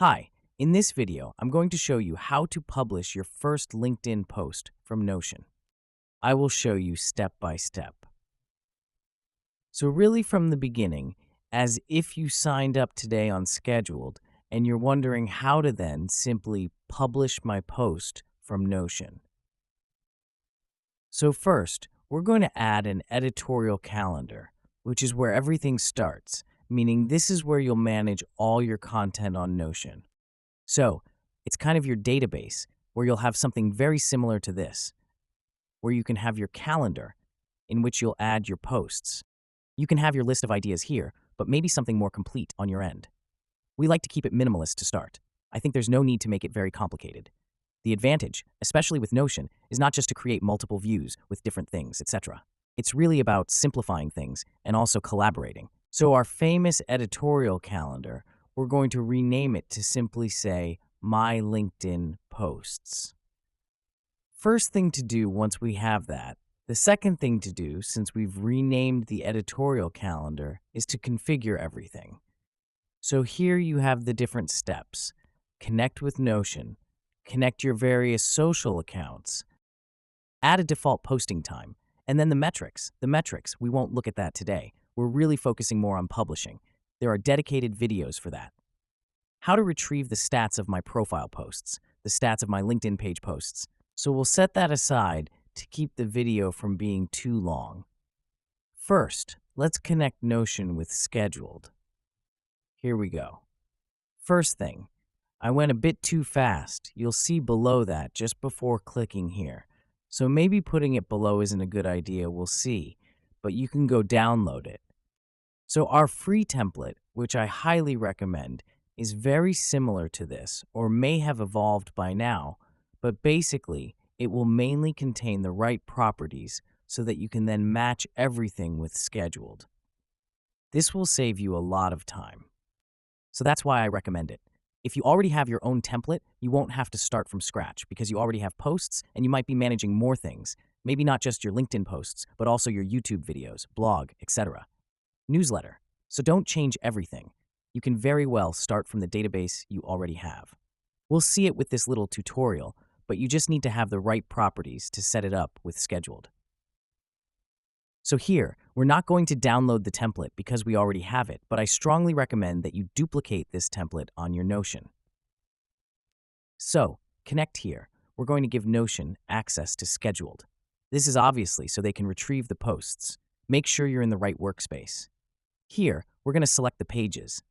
Hi, in this video, I'm going to show you how to publish your first LinkedIn post from Notion. I will show you step by step. So really from the beginning, as if you signed up today on Scheduled and you're wondering how to then simply publish my post from Notion. So first, we're going to add an editorial calendar, which is where everything starts, meaning this is where you'll manage all your content on Notion. So it's kind of your database where you'll have something very similar to this, where you can have your calendar in which you'll add your posts. You can have your list of ideas here, but maybe something more complete on your end. We like to keep it minimalist to start. I think there's no need to make it very complicated. The advantage, especially with Notion, is not just to create multiple views with different things, etc. It's really about simplifying things and also collaborating. So our famous editorial calendar, we're going to rename it to simply say My LinkedIn Posts. First thing to do once we have that, the second thing to do since we've renamed the editorial calendar is to configure everything. So here you have the different steps. Connect with Notion, connect your various social accounts, add a default posting time, and then the metrics. The metrics, we won't look at that today. We're really focusing more on publishing. There are dedicated videos for that. How to retrieve the stats of my profile posts, the stats of my LinkedIn page posts. So we'll set that aside to keep the video from being too long. First, let's connect Notion with Scheduled. Here we go. First thing, I went a bit too fast. You'll see below that just before clicking here. So maybe putting it below isn't a good idea, we'll see, but you can go download it. So our free template, which I highly recommend, is very similar to this, or may have evolved by now, but basically, it will mainly contain the right properties so that you can then match everything with Scheduled. This will save you a lot of time. So that's why I recommend it. If you already have your own template, you won't have to start from scratch because you already have posts and you might be managing more things, maybe not just your LinkedIn posts, but also your YouTube videos, blog, etc. Newsletter. So don't change everything. You can very well start from the database you already have. We'll see it with this little tutorial, but you just need to have the right properties to set it up with Scheduled. So here, we're not going to download the template because we already have it, but I strongly recommend that you duplicate this template on your Notion. So, connect here. We're going to give Notion access to Scheduled. This is obviously so they can retrieve the posts. Make sure you're in the right workspace. Here, we're going to select the pages.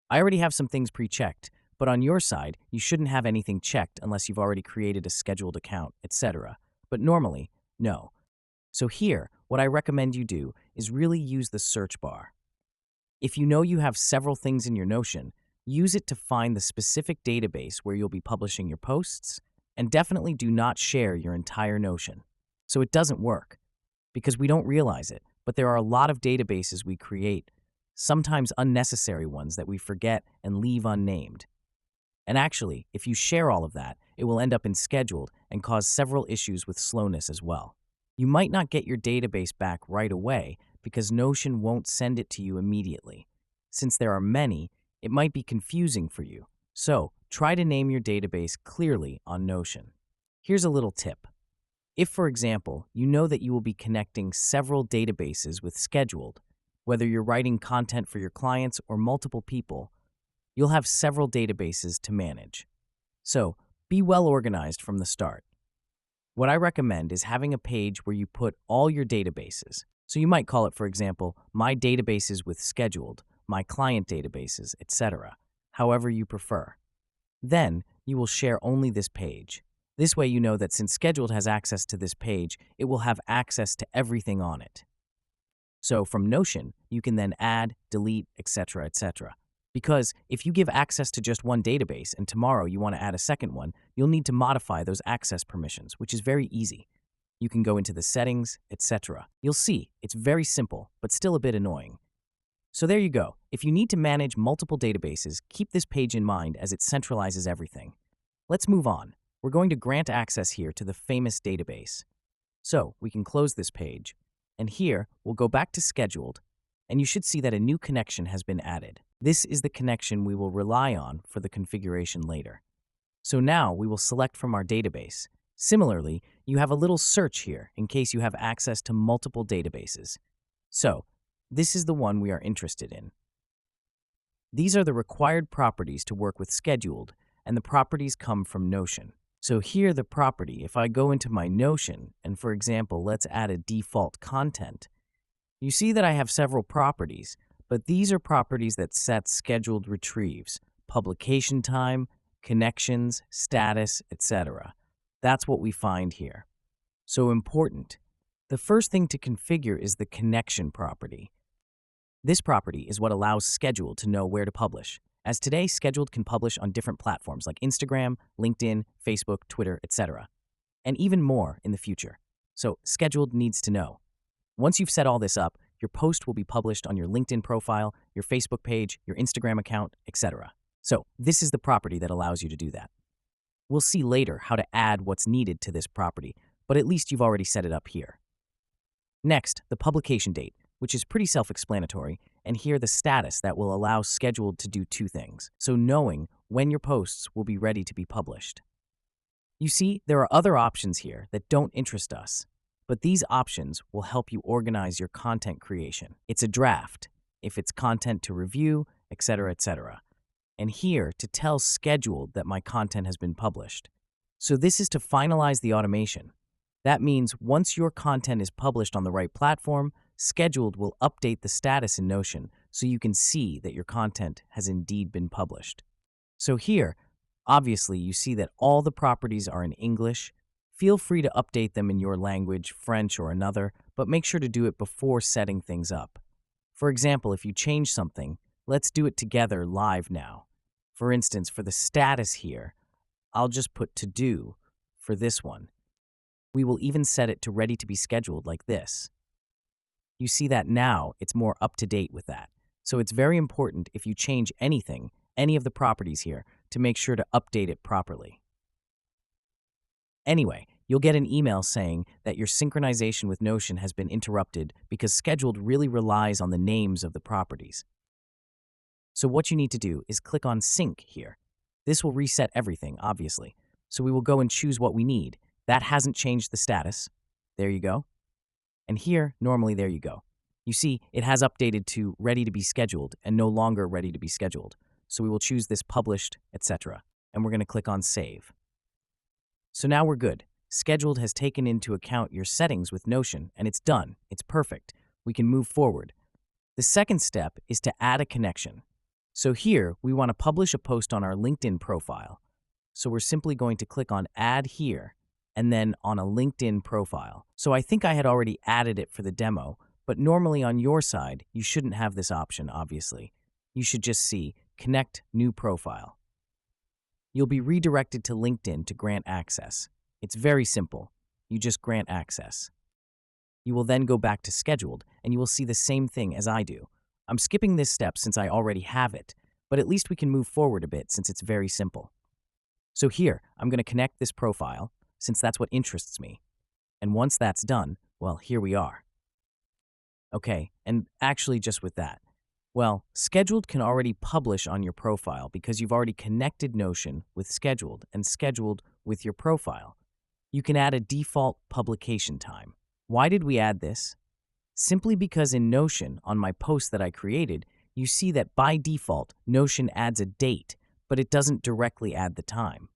I already have some things pre-checked, but on your side, you shouldn't have anything checked unless you've already created a Scheduled account, etc. But normally, no. So here, what I recommend you do is really use the search bar. If you know you have several things in your Notion, use it to find the specific database where you'll be publishing your posts, and definitely do not share your entire Notion. So it doesn't work, because we don't realize it, but there are a lot of databases we create, sometimes unnecessary ones that we forget and leave unnamed. And actually, if you share all of that, it will end up in Scheduled and cause several issues with slowness as well. You might not get your database back right away because Notion won't send it to you immediately. Since there are many, it might be confusing for you. So try to name your database clearly on Notion. Here's a little tip. If, for example, you know that you will be connecting several databases with Scheduled, whether you're writing content for your clients or multiple people, you'll have several databases to manage. So be well organized from the start. What I recommend is having a page where you put all your databases. So you might call it, for example, My Databases with Scheduled, My Client Databases, etc., however you prefer. Then you will share only this page. This way you know that since Scheduled has access to this page, it will have access to everything on it. So from Notion, you can then add, delete, etc., etc. Because if you give access to just one database and tomorrow you want to add a second one, you'll need to modify those access permissions, which is very easy. You can go into the settings, etc. You'll see, it's very simple, but still a bit annoying. So there you go. If you need to manage multiple databases, keep this page in mind as it centralizes everything. Let's move on. We're going to grant access here to the famous database. So we can close this page, and here we'll go back to Scheduled, and you should see that a new connection has been added. This is the connection we will rely on for the configuration later. So now we will select from our database. Similarly, you have a little search here in case you have access to multiple databases. So this is the one we are interested in. These are the required properties to work with Scheduled, and the properties come from Notion. So here the property, if I go into my Notion, and for example, let's add a default content, you see that I have several properties, but these are properties that set scheduled retrieves, publication time, connections, status, etc. That's what we find here. So important. The first thing to configure is the connection property. This property is what allows Scheduled to know where to publish. As today, Scheduled can publish on different platforms like Instagram, LinkedIn, Facebook, Twitter, etc. And even more in the future. So Scheduled needs to know. Once you've set all this up, your post will be published on your LinkedIn profile, your Facebook page, your Instagram account, etc. So this is the property that allows you to do that. We'll see later how to add what's needed to this property, but at least you've already set it up here. Next, the publication date, which is pretty self-explanatory, and here the status that will allow Scheduled to do two things, so knowing when your posts will be ready to be published. You see, there are other options here that don't interest us, but these options will help you organize your content creation. It's a draft, if it's content to review, etc., etc. And here to tell Scheduled that my content has been published. So this is to finalize the automation. That means once your content is published on the right platform, Scheduled will update the status in Notion so you can see that your content has indeed been published. So here, obviously you see that all the properties are in English. Feel free to update them in your language, French or another, but make sure to do it before setting things up. For example, if you change something, let's do it together live now. For instance, for the status here, I'll just put to do for this one. We will even set it to ready to be scheduled like this. You see that now it's more up to date with that. So it's very important if you change anything, any of the properties here, to make sure to update it properly. Anyway, you'll get an email saying that your synchronization with Notion has been interrupted because Scheduled really relies on the names of the properties. So what you need to do is click on Sync here. This will reset everything, obviously. So we will go and choose what we need. That hasn't changed the status. There you go. And here, normally there you go. You see, it has updated to ready to be scheduled and no longer ready to be scheduled. So we will choose this published, etc. And we're going to click on Save. So now we're good. Scheduled has taken into account your settings with Notion, and it's done. It's perfect. We can move forward. The second step is to add a connection. So here, we want to publish a post on our LinkedIn profile. So we're simply going to click on Add here, and then on a LinkedIn profile. So I think I had already added it for the demo, but normally on your side, you shouldn't have this option, obviously. You should just see Connect New Profile. You'll be redirected to LinkedIn to grant access. It's very simple. You just grant access. You will then go back to Scheduled, and you will see the same thing as I do. I'm skipping this step since I already have it, but at least we can move forward a bit since it's very simple. So here, I'm going to connect this profile, since that's what interests me. And once that's done, well, here we are. Okay, and actually just with that, well, Scheduled can already publish on your profile because you've already connected Notion with Scheduled and Scheduled with your profile. You can add a default publication time. Why did we add this? Simply because in Notion, on my post that I created, you see that by default, Notion adds a date, but it doesn't directly add the time.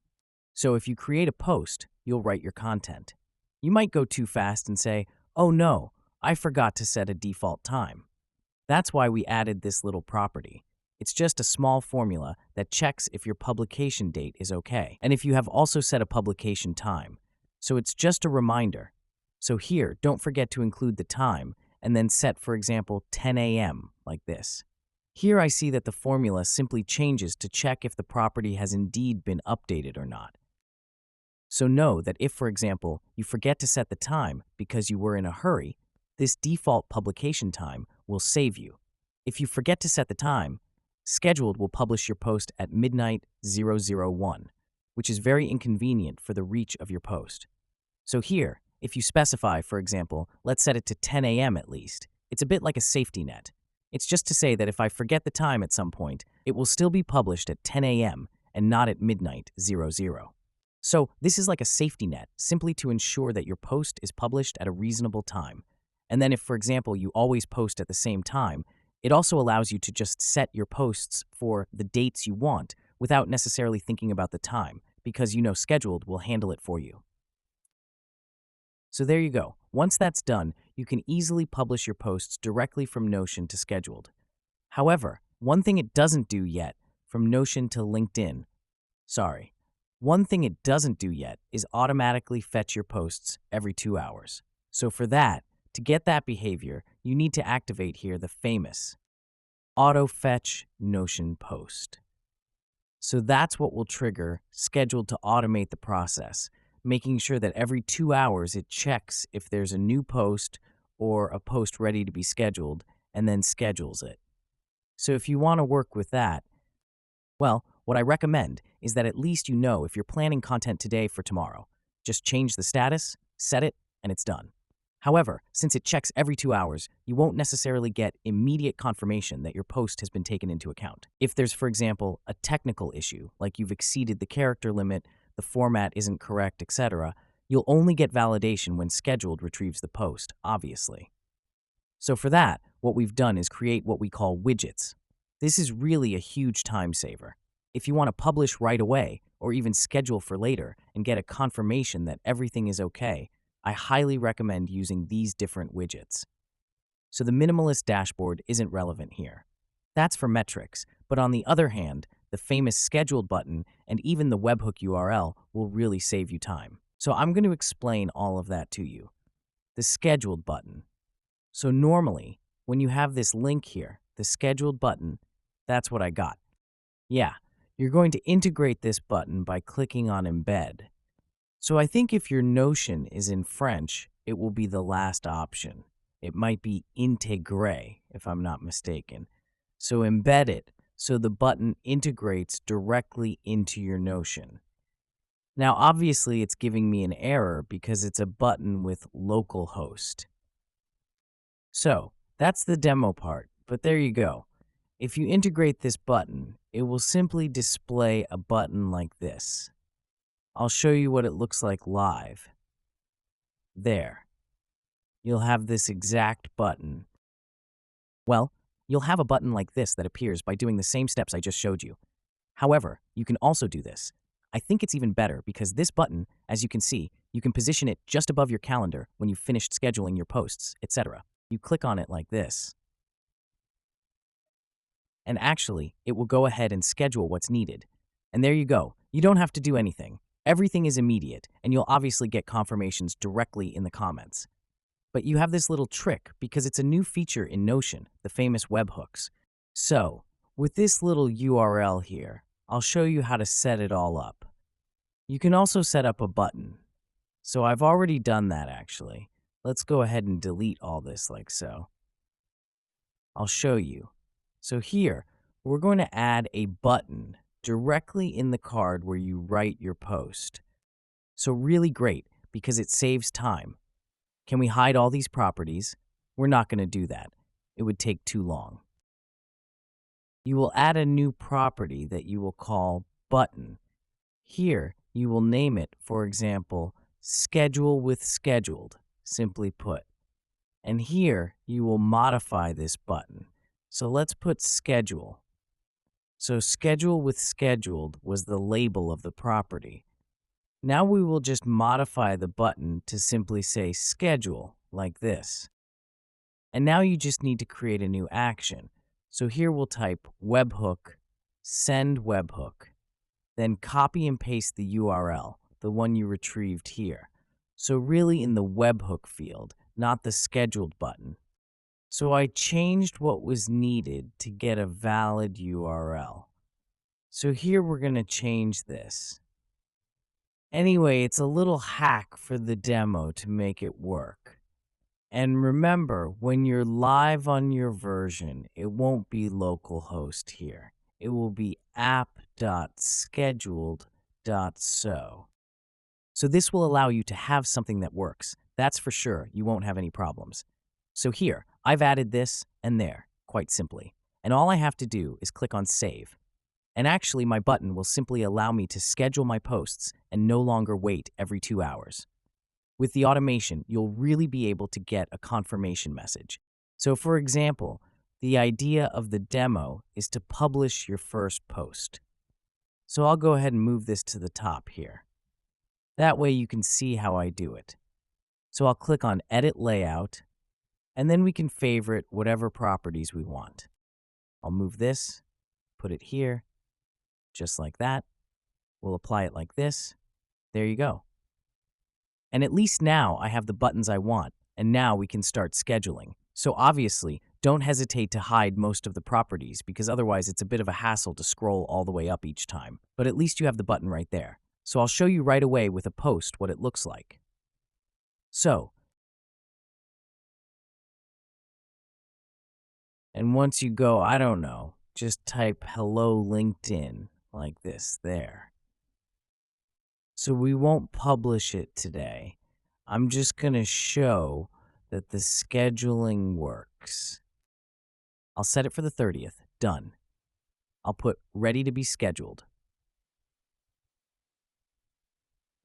So if you create a post, you'll write your content. You might go too fast and say, oh no, I forgot to set a default time. That's why we added this little property. It's just a small formula that checks if your publication date is okay, and if you have also set a publication time. So it's just a reminder. So here, don't forget to include the time, and then set, for example, 10 a.m., like this. Here I see that the formula simply changes to check if the property has indeed been updated or not. So know that if, for example, you forget to set the time because you were in a hurry, this default publication time will save you. If you forget to set the time, Scheduled will publish your post at midnight 001, which is very inconvenient for the reach of your post. So here, if you specify, for example, let's set it to 10 a.m. at least, it's a bit like a safety net. It's just to say that if I forget the time at some point, it will still be published at 10 a.m. and not at midnight 00. So this is like a safety net, simply to ensure that your post is published at a reasonable time. And then if, for example, you always post at the same time, it also allows you to just set your posts for the dates you want without necessarily thinking about the time, because you know Scheduled will handle it for you. So there you go. Once that's done, you can easily publish your posts directly from Notion to Scheduled. However, one thing it doesn't do yet, from Notion to LinkedIn, one thing it doesn't do yet is automatically fetch your posts every 2 hours. So for that, to get that behavior, you need to activate here the famous Auto Fetch Notion Post. So that's what will trigger Scheduled to automate the process, making sure that every 2 hours it checks if there's a new post or a post ready to be scheduled, and then schedules it. So if you want to work with that, well, what I recommend is that at least you know if you're planning content today for tomorrow. Just change the status, set it, and it's done. However, since it checks every 2 hours, you won't necessarily get immediate confirmation that your post has been taken into account. If there's, for example, a technical issue, like you've exceeded the character limit, the format isn't correct, etc., you'll only get validation when Scheduled retrieves the post, obviously. So for that, what we've done is create what we call widgets. This is really a huge time saver. If you want to publish right away, or even schedule for later and get a confirmation that everything is okay, I highly recommend using these different widgets. So the minimalist dashboard isn't relevant here. That's for metrics, but on the other hand, the famous Scheduled button and even the webhook URL will really save you time. So I'm going to explain all of that to you. The Scheduled button. So normally, when you have this link here, the Scheduled button, that's what I got. Yeah, you're going to integrate this button by clicking on Embed. So I think if your Notion is in French, it will be the last option. It might be Intégré, if I'm not mistaken. So embed it so the button integrates directly into your Notion. Now, obviously, it's giving me an error because it's a button with localhost. So that's the demo part, but there you go. If you integrate this button, it will simply display a button like this. I'll show you what it looks like live. There. You'll have this exact button. Well, you'll have a button like this that appears by doing the same steps I just showed you. However, you can also do this. I think it's even better because this button, as you can see, you can position it just above your calendar when you've finished scheduling your posts, etc. You click on it like this. And actually, it will go ahead and schedule what's needed. And there you go. You don't have to do anything. Everything is immediate, and you'll obviously get confirmations directly in the comments. But you have this little trick because it's a new feature in Notion, the famous webhooks. So, with this little URL here, I'll show you how to set it all up. You can also set up a button. So I've already done that actually. Let's go ahead and delete all this like so. I'll show you. So here, we're going to add a button directly in the card where you write your post. So really great because it saves time. Can we hide all these properties? We're not going to do that. It would take too long. You will add a new property that you will call button. Here, you will name it, for example, Schedule with Scheduled, simply put. And here, you will modify this button. So let's put Schedule. So Schedule with Scheduled was the label of the property. Now we will just modify the button to simply say Schedule, like this. And now you just need to create a new action. So here we'll type webhook, send webhook, then copy and paste the URL, the one you retrieved here. So really in the webhook field, not the scheduled button. So I changed what was needed to get a valid URL. So here we're going to change this. Anyway, it's a little hack for the demo to make it work. And remember, when you're live on your version, it won't be localhost here. It will be app.scheduled.so. So this will allow you to have something that works. That's for sure. You won't have any problems. So here, I've added this and there. quite simply. And all I have to do is click on Save. And actually, my button will simply allow me to schedule my posts and no longer wait every 2 hours. With the automation, you'll really be able to get a confirmation message. So for example, the idea of the demo is to publish your first post. So I'll go ahead and move this to the top here. That way you can see how I do it. So I'll click on Edit Layout, and then we can favorite whatever properties we want. I'll move this, put it here, just like that. We'll apply it like this. There you go. And at least now I have the buttons I want, and now we can start scheduling. So obviously, don't hesitate to hide most of the properties because otherwise it's a bit of a hassle to scroll all the way up each time. But at least you have the button right there. So I'll show you right away with a post what it looks like. So, and once you go, I don't know, just type hello LinkedIn like this there. So we won't publish it today. I'm just going to show that the scheduling works. I'll set it for the 30th. Done. I'll put ready to be scheduled.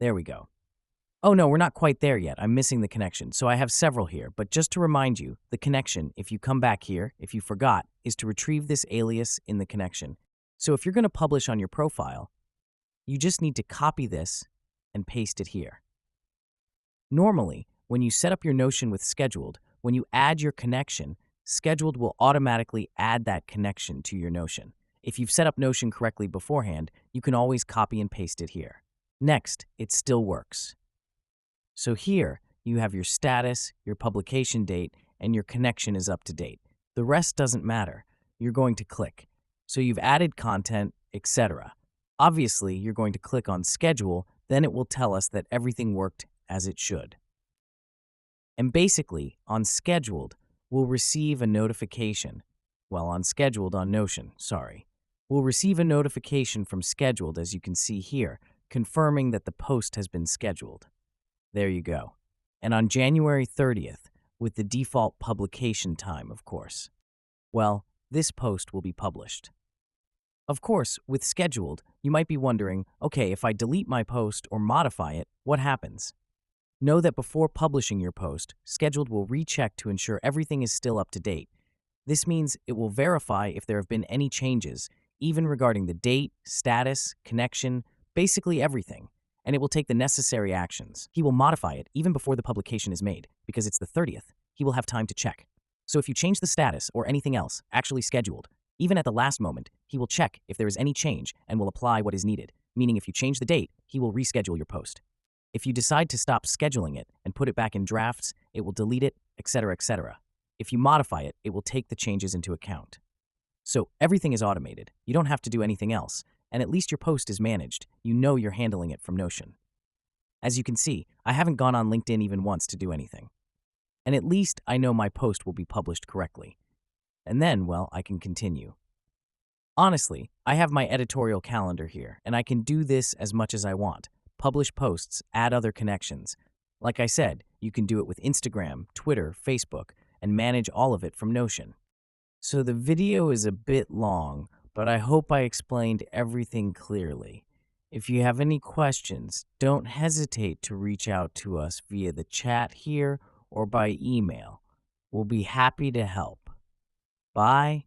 There we go. Oh no, we're not quite there yet. I'm missing the connection. So I have several here, but just to remind you, the connection, if you come back here, if you forgot, is to retrieve this alias in the connection. So if you're going to publish on your profile, you just need to copy this and paste it here. Normally, when you set up your Notion with Scheduled, when you add your connection, Scheduled will automatically add that connection to your Notion. If you've set up Notion correctly beforehand, you can always copy and paste it here. Next, it still works. So here, you have your status, your publication date, and your connection is up to date. The rest doesn't matter. You're going to click. So you've added content, etc. Obviously, you're going to click on Schedule, then it will tell us that everything worked as it should. And basically, on Scheduled, we'll receive a notification. Well, on Scheduled on Notion, sorry. We'll receive a notification from Scheduled, as you can see here, confirming that the post has been scheduled. There you go. And on January 30th, with the default publication time, of course, well, this post will be published. Of course, with Scheduled, you might be wondering, okay, if I delete my post or modify it, what happens? Know that before publishing your post, Scheduled will recheck to ensure everything is still up to date. This means it will verify if there have been any changes, even regarding the date, status, connection, basically everything, and it will take the necessary actions. He will modify it even before the publication is made, because it's the 30th. He will have time to check. So if you change the status or anything else actually scheduled, even at the last moment, he will check if there is any change and will apply what is needed, meaning if you change the date, he will reschedule your post. If you decide to stop scheduling it and put it back in drafts, it will delete it, etc., etc. If you modify it, it will take the changes into account. So everything is automated. You don't have to do anything else, and at least your post is managed. You know you're handling it from Notion. As you can see, I haven't gone on LinkedIn even once to do anything. And at least I know my post will be published correctly. And then, well, I can continue. Honestly, I have my editorial calendar here, and I can do this as much as I want. Publish posts, add other connections. Like I said, you can do it with Instagram, Twitter, Facebook, and manage all of it from Notion. So the video is a bit long, but I hope I explained everything clearly. If you have any questions, don't hesitate to reach out to us via the chat here or by email. We'll be happy to help. Bye.